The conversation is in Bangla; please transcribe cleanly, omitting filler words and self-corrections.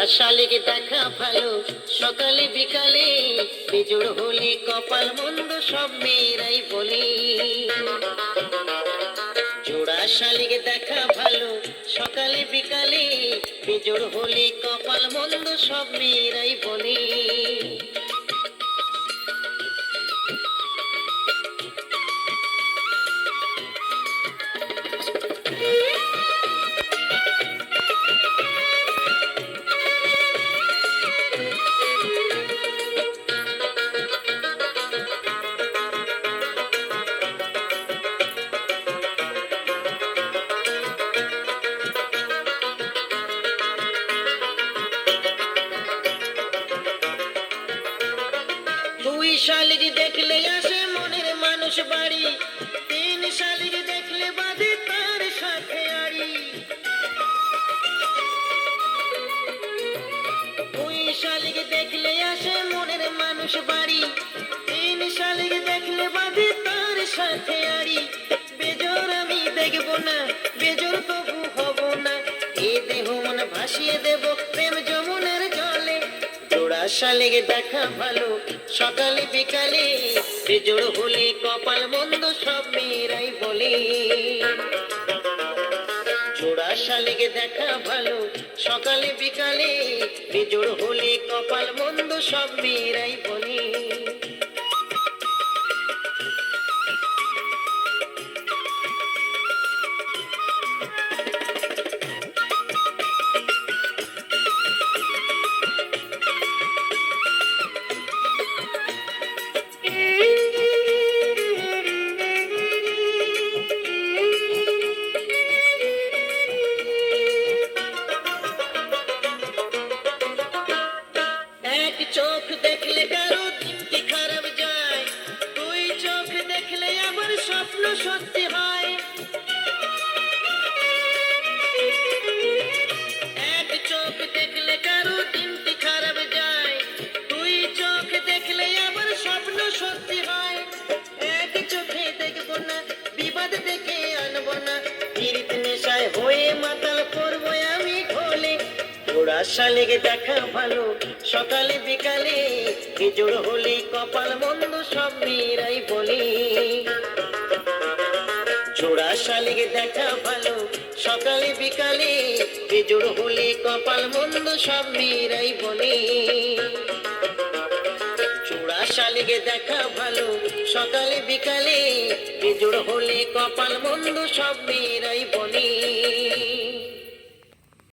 শালিক দেখা ভালো সকালে বিকালে, বেজোড় হলে কপাল মন্দ সব মেয়েরাই বলে। জোড়া শালিক দেখা ভালো সকালে বিকালে, বেজোড় হলে কপাল মন্দ সব মেয়েরাই বলে। দুই শালিক দেখলে আসে মনের মানুষ বাড়ি, তিন শালিক দেখলে বাঁধে তার সাথে আড়ি। দুই শালিক দেখলে আসে মনের মানুষ বাড়ি, তিন শালিক দেখলে বাঁধে তার সাথে আড়ি। বেজোর আমি দেখবো না, বেজোর তবু হব না, এ দেহ মন ভাসিয়ে দেব প্রেম যমুনার জলে। জোড়া শালিক দেখা ভালো সকালে বিকালে, বেজোড় হলে কপাল মন্দ সব মেয়েরাই বলে। জোড়া শালিক দেখা ভালো সকালে বিকালে, বেজোড় হলে কপাল মন্দ সব মেয়েরাই বলে। এক চোখ দেখলে কারো দিনটি খারাপ যায়, দুই চোখ দেখলে আবার স্বপ্ন সত্যি হয়। এক চোখ দেখলে কারো দিনটি খারাপ যায়, দুই চোখ দেখলে আবার স্বপ্ন সত্যি হয়। এক চোখে দেখবো না, বিবাদ দেখে আনবো না, পীড়িত নেশায় হয়ে মাতাল করবো আমি ঢোলে। জোড়া শালিক দেখা ভালো সকালে বিকালে, বেজোড় হলে কপাল মন্দ সব মেয়েরাই বলে। জোড়া শালিক দেখা ভালো সকালে বিকালে, বেজোড় হলে কপাল মন্দ সব মেয়েরাই বলে। জোড়া শালিক দেখা ভালো সকালে বিকালে, বেজোড় হলে কপাল মন্দ সব মেয়েরাই বলে।